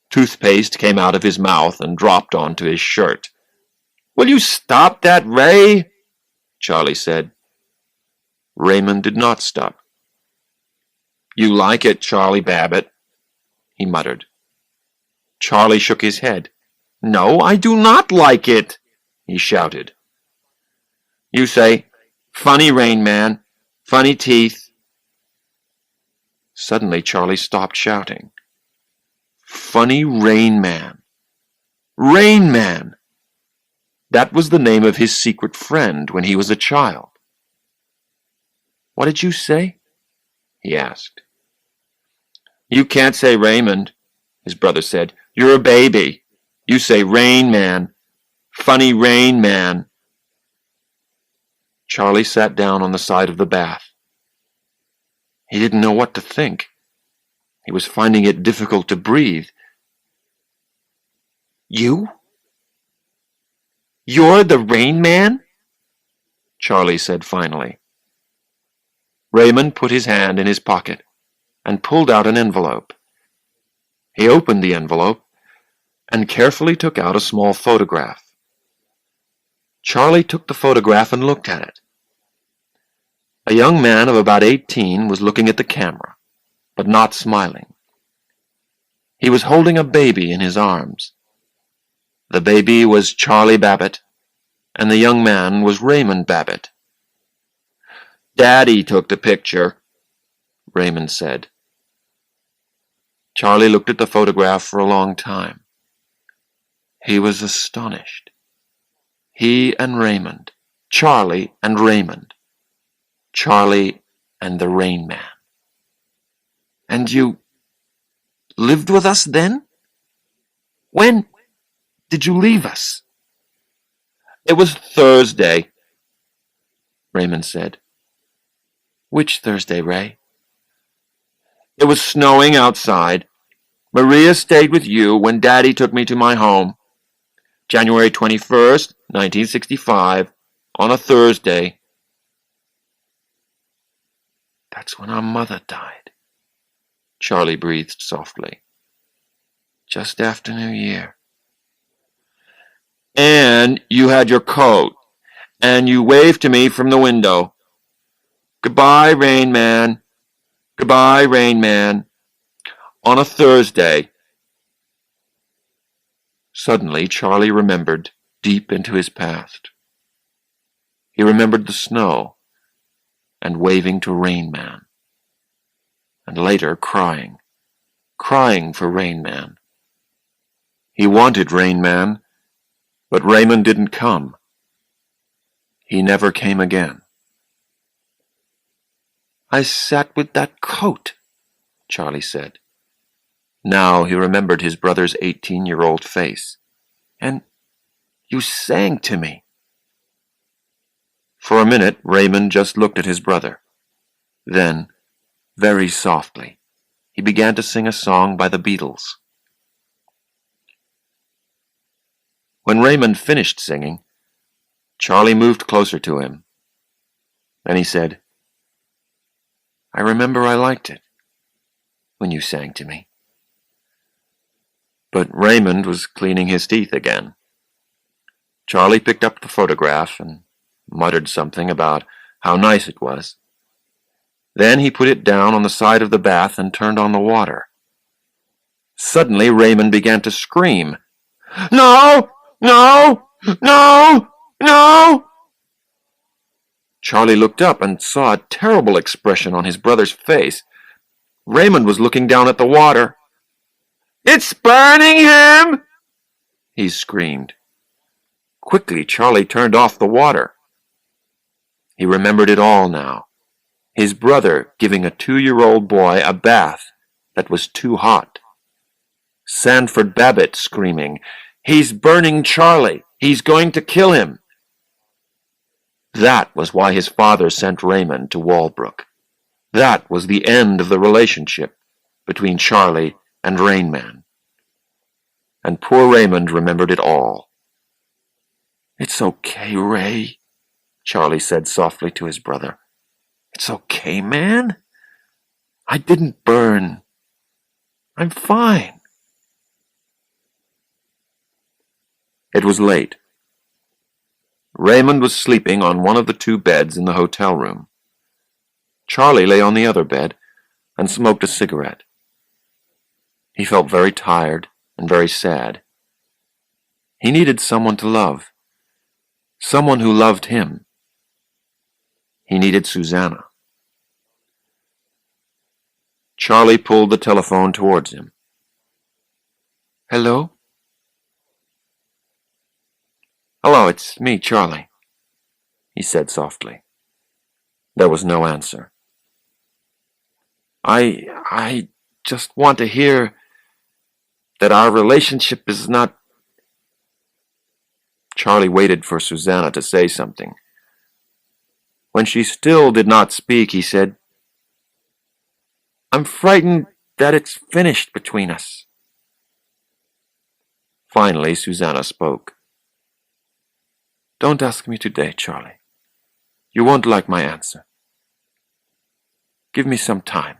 Toothpaste came out of his mouth and dropped onto his shirt. "Will you stop that, Ray?" Charlie said. Raymond did not stop. "You like it, Charlie Babbitt," he muttered. Charlie shook his head. "No, I do not like it," he shouted. "You say, 'Funny Rain Man, funny teeth.'" Suddenly Charlie stopped shouting. Funny Rain Man. Rain Man! That was the name of his secret friend when he was a child. "What did you say?" he asked. "You can't say Raymond," his brother said. "You're a baby. You say Rain Man. Funny Rain Man." Charlie sat down on the side of the bath. He didn't know what to think. He was finding it difficult to breathe. "You? You're the Rain Man?" Charlie said finally. Raymond put his hand in his pocket and pulled out an envelope. He opened the envelope and carefully took out a small photograph. Charlie took the photograph and looked at it. A young man of about 18 was looking at the camera, but not smiling. He was holding a baby in his arms. The baby was Charlie Babbitt, and the young man was Raymond Babbitt. "Daddy took the picture," Raymond said. Charlie looked at the photograph for a long time. He was astonished. He and Raymond. Charlie and Raymond. Charlie and the Rain Man. "And you lived with us then? When did you leave us?" "It was Thursday," Raymond said. "Which Thursday, Ray?" "It was snowing outside. Maria stayed with you when Daddy took me to my home. January 21st, 1965, on a Thursday." "That's when our mother died," Charlie breathed softly. "Just after New Year." "And you had your coat, and you waved to me from the window. Goodbye, Rain Man. Goodbye, Rain Man. On a Thursday." Suddenly, Charlie remembered deep into his past. He remembered the snow and waving to Rain Man, and later crying for Rain Man. He wanted Rain Man, but Raymond didn't come. He never came again. "I sat with that coat," Charlie said. Now he remembered his brother's 18-year-old face. "And you sang to me." For a minute, Raymond just looked at his brother. Then, very softly, he began to sing a song by the Beatles. When Raymond finished singing, Charlie moved closer to him. Then he said, "I remember I liked it when you sang to me." But Raymond was cleaning his teeth again. Charlie picked up the photograph and muttered something about how nice it was. Then he put it down on the side of the bath and turned on the water. Suddenly Raymond began to scream, "No! No! No! No!" Charlie looked up and saw a terrible expression on his brother's face. Raymond was looking down at the water. "It's burning him!" he screamed. Quickly, Charlie turned off the water. He remembered it all now. His brother giving a 2-year-old boy a bath that was too hot. Sanford Babbitt screaming, "He's burning Charlie! He's going to kill him!" That was why his father sent Raymond to Walbrook. That was the end of the relationship between Charlie and Rain Man. And poor Raymond remembered it all. "It's okay, Ray," Charlie said softly to his brother. "It's okay, man. I didn't burn. I'm fine." It was late. Raymond was sleeping on one of the 2 beds in the hotel room. Charlie lay on the other bed and smoked a cigarette. He felt very tired and very sad. He needed someone to love, someone who loved him. He needed Susanna. Charlie pulled the telephone towards him. "Hello?" "Hello, it's me, Charlie," he said softly. There was no answer. I just want to hear that our relationship is not..." Charlie waited for Susanna to say something. When she still did not speak, he said, "I'm frightened that it's finished between us." Finally, Susanna spoke. "Don't ask me today, Charlie. You won't like my answer. Give me some time.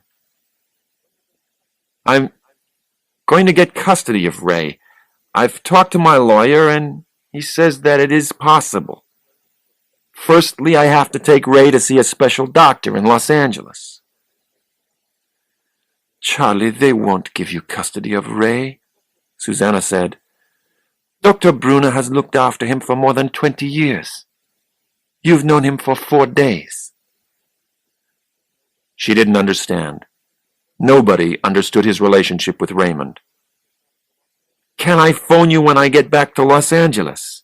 I'm going to get custody of Ray. I've talked to my lawyer, and he says that it is possible. Firstly, I have to take Ray to see a special doctor in Los Angeles." "Charlie, they won't give you custody of Ray," Susanna said. "Dr. Bruna has looked after him for more than 20 years. You've known him for 4 days. She didn't understand. Nobody understood his relationship with Raymond. "Can I phone you when I get back to Los Angeles?"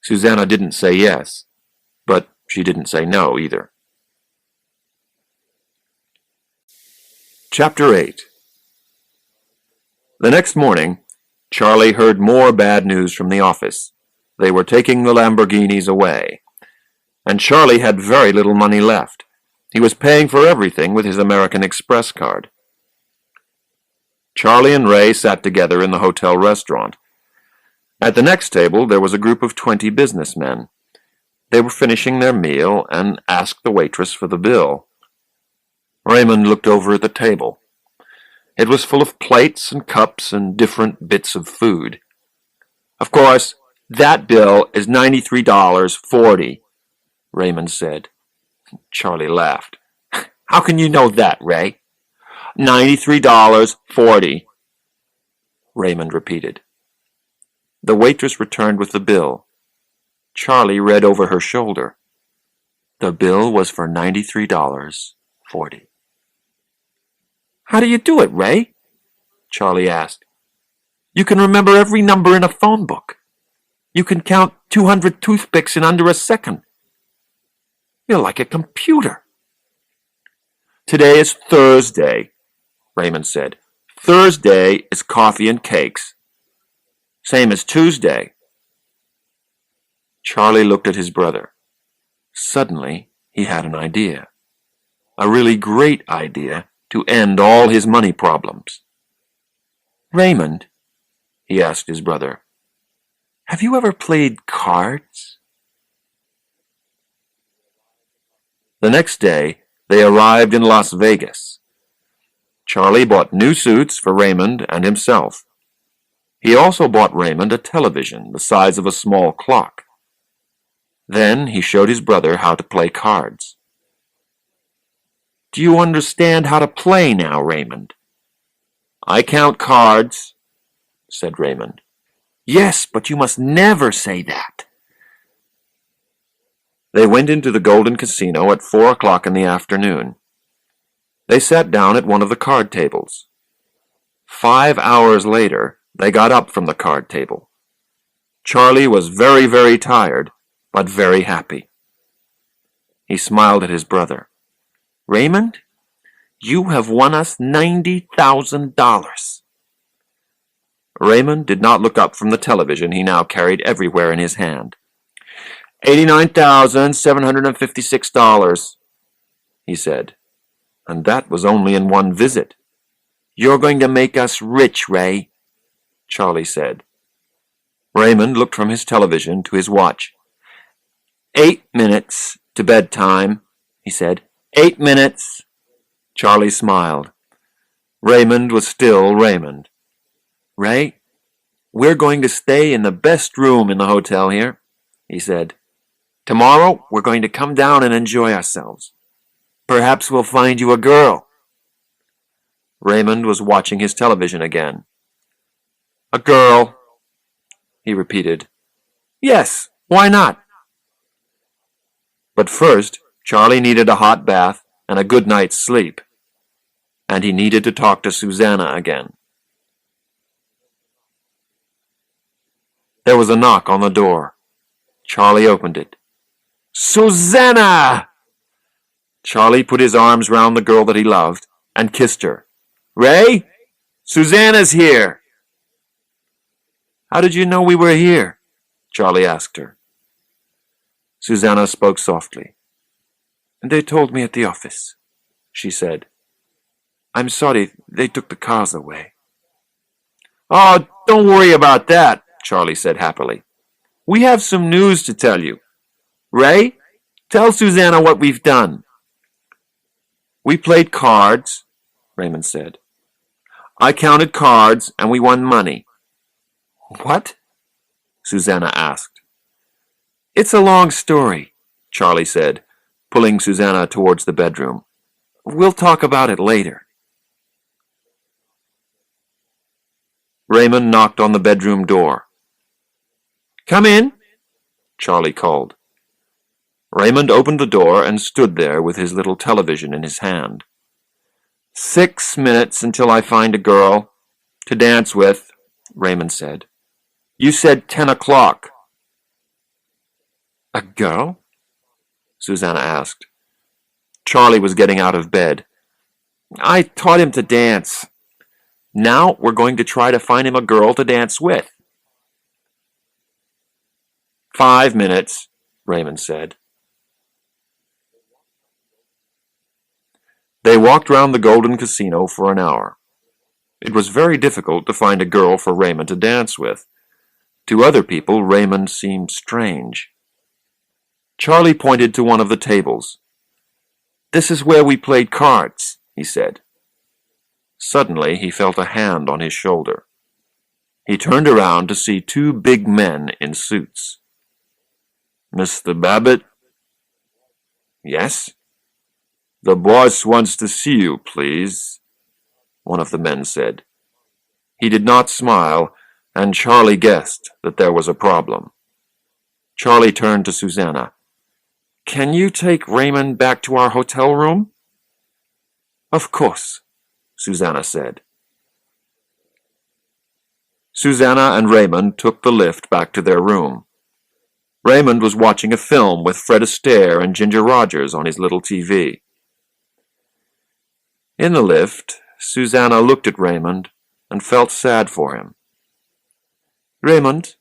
Susanna didn't say yes, but she didn't say no either. Chapter 8. The next morning, Charlie heard more bad news from the office. They were taking the Lamborghinis away, and Charlie had very little money left. He was paying for everything with his American Express card. Charlie and Ray sat together in the hotel restaurant. At the next table, there was a group of 20 businessmen. They were finishing their meal and asked the waitress for the bill. Raymond looked over at the table. It was full of plates and cups and different bits of food. "Of course, that bill is $93.40, Raymond said. Charlie laughed. "How can you know that, Ray?" $93.40, Raymond repeated. The waitress returned with the bill. Charlie read over her shoulder. The bill was for $93.40. "How do you do it, Ray?" Charlie asked. "You can remember every number in a phone book. You can count 200 toothpicks in under a second. You're like a computer." "Today is Thursday," Raymond said. "Thursday is coffee and cakes. Same as Tuesday." Charlie looked at his brother. Suddenly, he had an idea. A really great idea to end all his money problems. "Raymond," he asked his brother, "have you ever played cards?" The next day, they arrived in Las Vegas. Charlie bought new suits for Raymond and himself. He also bought Raymond a television the size of a small clock. Then he showed his brother how to play cards. "Do you understand how to play now, Raymond?" "I count cards," said Raymond. "Yes, but you must never say that." They went into the Golden Casino at 4 o'clock in the afternoon. They sat down at one of the card tables. 5 hours later, they got up from the card table. Charlie was very, very tired, but very happy. He smiled at his brother. "Raymond, you have won us $90,000. Raymond did not look up from the television he now carried everywhere in his hand. $89,756, he said. And that was only in one visit. "You're going to make us rich, Ray," Charlie said. Raymond looked from his television to his watch. 8 minutes to bedtime, he said. 8 minutes. Charlie smiled. Raymond was still Raymond. "Ray, we're going to stay in the best room in the hotel here," he said. "Tomorrow we're going to come down and enjoy ourselves. Perhaps we'll find you a girl." Raymond was watching his television again. "A girl," he repeated. "Yes, why not?" But first, Charlie needed a hot bath and a good night's sleep. And he needed to talk to Susanna again. There was a knock on the door. Charlie opened it. "Susanna!" Charlie put his arms round the girl that he loved and kissed her. "Ray, Susanna's here." "How did you know we were here?" Charlie asked her. Susanna spoke softly. "They told me at the office," she said. "I'm sorry they took the cars away." "Oh, don't worry about that," Charlie said happily. "We have some news to tell you. Ray, tell Susanna what we've done." "We played cards," Raymond said. "I counted cards and we won money." "What?" Susanna asked. "It's a long story," Charlie said, pulling Susanna towards the bedroom. "We'll talk about it later." Raymond knocked on the bedroom door. "Come in," Charlie called. Raymond opened the door and stood there with his little television in his hand. 6 minutes until I find a girl to dance with, Raymond said. You said 10 o'clock. A girl? Susanna asked. Charlie was getting out of bed. I taught him to dance. Now we're going to try to find him a girl to dance with. 5 minutes, Raymond said. They walked round the Golden Casino for an hour. It was very difficult to find a girl for Raymond to dance with. To other people, Raymond seemed strange. Charlie pointed to one of the tables. This is where we played cards, he said. Suddenly, he felt a hand on his shoulder. He turned around to see two big men in suits. Mr. Babbitt? Yes? The boss wants to see you, please, one of the men said. He did not smile, and Charlie guessed that there was a problem. Charlie turned to Susanna. Can you take Raymond back to our hotel room? Of course, Susanna said. Susanna and Raymond took the lift back to their room. Raymond was watching a film with Fred Astaire and Ginger Rogers on his little TV. In the lift, Susanna looked at Raymond and felt sad for him. Raymond,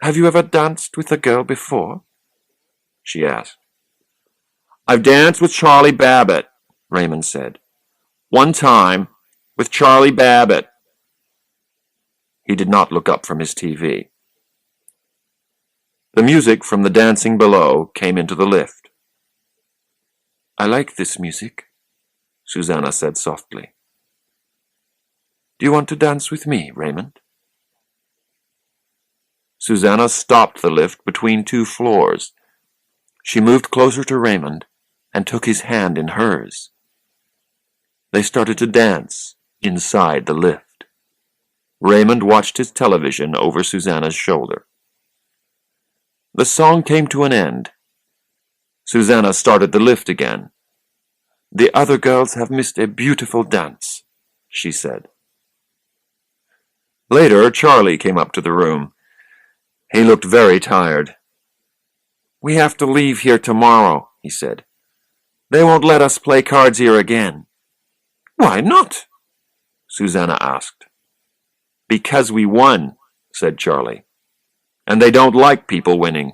have you ever danced with a girl before? She asked. I've danced with Charlie Babbitt, Raymond said. One time, with Charlie Babbitt. He did not look up from his TV. The music from the dancing below came into the lift. I like this music, Susanna said softly. Do you want to dance with me, Raymond? Susanna stopped the lift between two floors. She moved closer to Raymond and took his hand in hers. They started to dance inside the lift. Raymond watched his television over Susanna's shoulder. The song came to an end. Susanna started the lift again. The other girls have missed a beautiful dance, she said. Later, Charlie came up to the room. He looked very tired. We have to leave here tomorrow, he said. They won't let us play cards here again. Why not? Susanna asked. Because we won, said Charlie. And they don't like people winning.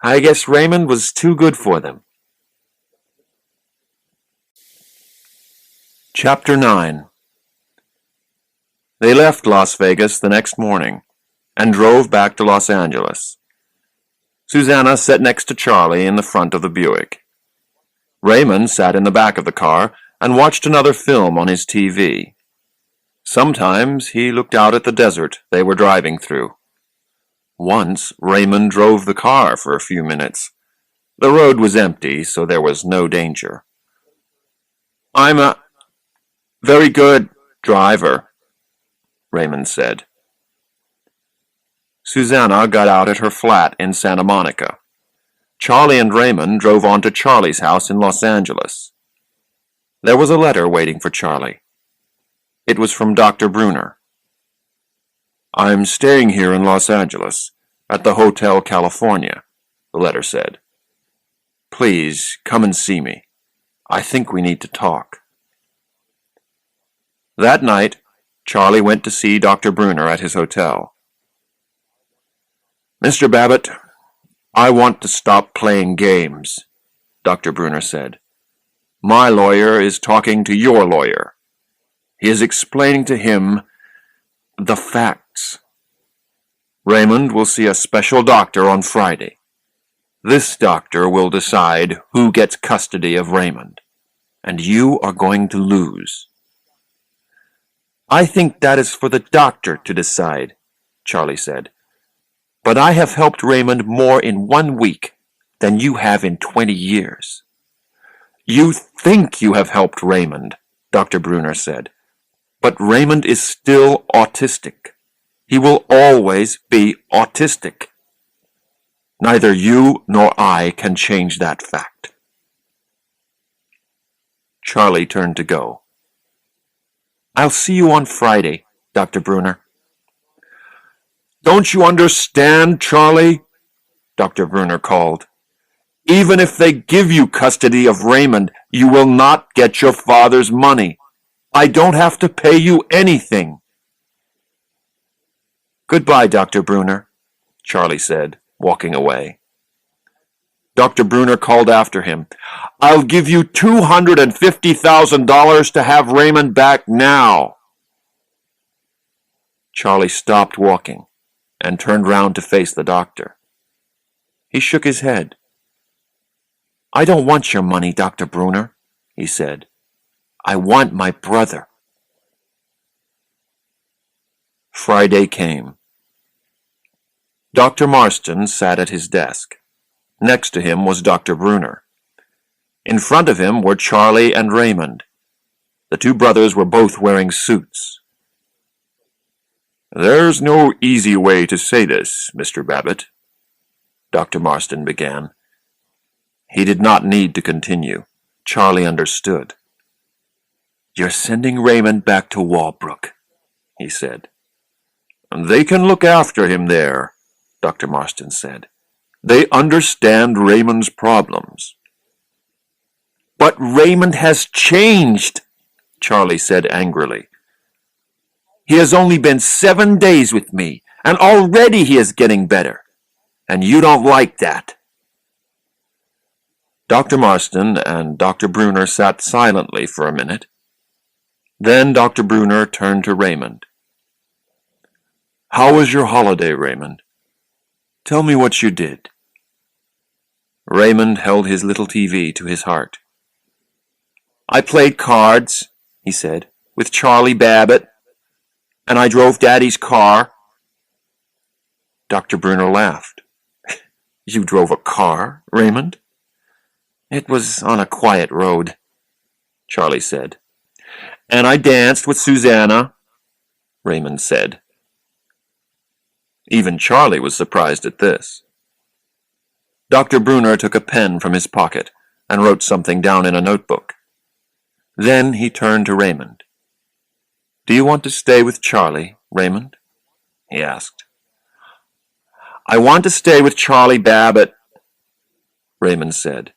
I guess Raymond was too good for them. Chapter 9. They left Las Vegas the next morning and drove back to Los Angeles. Susanna sat next to Charlie in the front of the Buick. Raymond sat in the back of the car and watched another film on his TV. Sometimes he looked out at the desert they were driving through. Once Raymond drove the car for a few minutes. The road was empty, so there was no danger. I'm a very good driver, Raymond said. Susanna got out at her flat in Santa Monica. Charlie and Raymond drove on to Charlie's house in Los Angeles. There was a letter waiting for Charlie. It was from Dr. Bruner. I'm staying here in Los Angeles, at the Hotel California, the letter said. Please, come and see me. I think we need to talk. That night, Charlie went to see Dr. Bruner at his hotel. Mr. Babbitt, I want to stop playing games, Dr. Bruner said. My lawyer is talking to your lawyer. He is explaining to him the facts. Raymond will see a special doctor on Friday. This doctor will decide who gets custody of Raymond, and you are going to lose. I think that is for the doctor to decide, Charlie said. But I have helped Raymond more in 1 week than you have in 20 years. You think you have helped Raymond, Dr. Bruner said. But Raymond is still autistic. He will always be autistic. Neither you nor I can change that fact. Charlie turned to go. "I'll see you on Friday, Dr. Bruner." "Don't you understand, Charlie?" Dr. Bruner called. "Even if they give you custody of Raymond, you will not get your father's money. I don't have to pay you anything." "Goodbye, Dr. Bruner," Charlie said, walking away. Dr. Bruner called after him. "I'll give you $250,000 to have Raymond back now." Charlie stopped walking and turned round to face the doctor. He shook his head. "I don't want your money, Dr. Bruner," he said. "I want my brother." Friday came. Dr. Marston sat at his desk. Next to him was Dr. Bruner. In front of him were Charlie and Raymond. The two brothers were both wearing suits. "There's no easy way to say this, Mr. Babbitt," Dr. Marston began. He did not need to continue. Charlie understood. "You're sending Raymond back to Walbrook," he said. "They can look after him there," Dr. Marston said. "They understand Raymond's problems." "But Raymond has changed," Charlie said angrily. "He has only been 7 days with me, and already he is getting better. And you don't like that." Dr. Marston and Dr. Bruner sat silently for a minute. Then Dr. Bruner turned to Raymond. "How was your holiday, Raymond? Tell me what you did." Raymond held his little TV to his heart. "I played cards," he said, "with Charlie Babbitt, and I drove Daddy's car." Dr. Bruner laughed. "You drove a car, Raymond?" "It was on a quiet road," Charlie said. "And I danced with Susanna," Raymond said. Even Charlie was surprised at this. Dr. Bruner took a pen from his pocket and wrote something down in a notebook. Then he turned to Raymond. "Do you want to stay with Charlie, Raymond?" he asked. "I want to stay with Charlie Babbitt," Raymond said.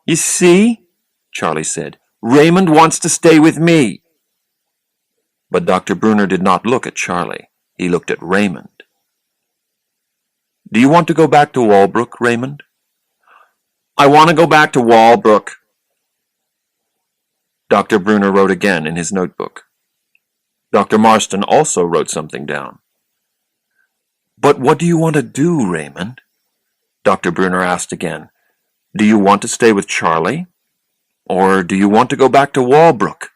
"You see," Charlie said, "Raymond wants to stay with me." But Dr. Bruner did not look at Charlie. He looked at Raymond. "Do you want to go back to Walbrook, Raymond?" "I want to go back to Walbrook." Dr. Bruner wrote again in his notebook. Dr. Marston also wrote something down. "But what do you want to do, Raymond?" Dr. Bruner asked again. "Do you want to stay with Charlie? Or do you want to go back to Walbrook?"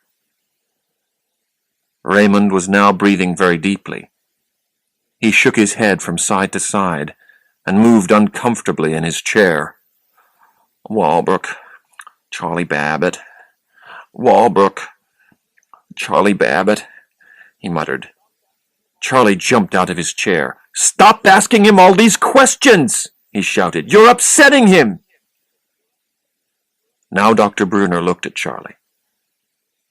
Raymond was now breathing very deeply. He shook his head from side to side and moved uncomfortably in his chair. "Walbrook, Charlie Babbitt. Walbrook, Charlie Babbitt," he muttered. Charlie jumped out of his chair. "Stop asking him all these questions!" he shouted. "You're upsetting him!" Now Dr. Bruner looked at Charlie.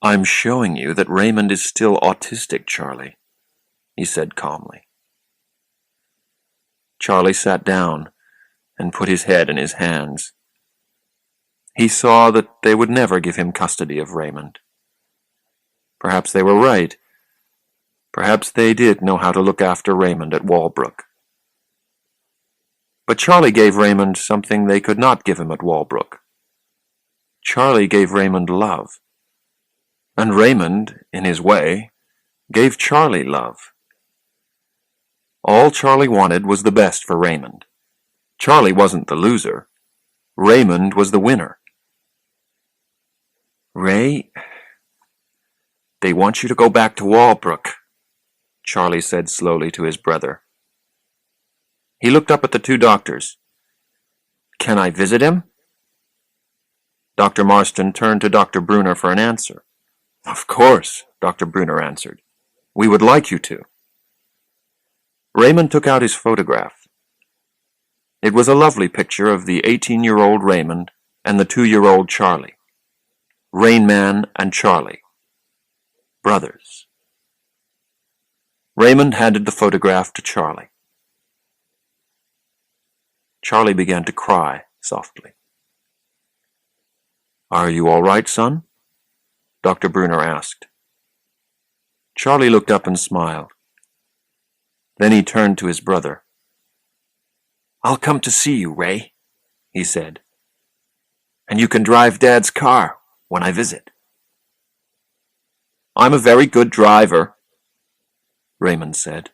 "I'm showing you that Raymond is still autistic, Charlie," he said calmly. Charlie sat down and put his head in his hands. He saw that they would never give him custody of Raymond. Perhaps they were right. Perhaps they did know how to look after Raymond at Walbrook. But Charlie gave Raymond something they could not give him at Walbrook. Charlie gave Raymond love. And Raymond, in his way, gave Charlie love. All Charlie wanted was the best for Raymond. Charlie wasn't the loser. Raymond was the winner. "Ray, they want you to go back to Walbrook," Charlie said slowly to his brother. He looked up at the two doctors. "Can I visit him?" Dr. Marston turned to Dr. Bruner for an answer. "Of course," Dr. Bruner answered. "We would like you to." Raymond took out his photograph. It was a lovely picture of the 18-year-old Raymond and the 2-year-old Charlie. Rain Man and Charlie, brothers. Raymond handed the photograph to Charlie. Charlie began to cry softly. "Are you all right, son?" Dr. Brunner asked. Charlie looked up and smiled. Then he turned to his brother. "I'll come to see you, Ray," he said. "And you can drive Dad's car when I visit." "I'm a very good driver," Raymond said.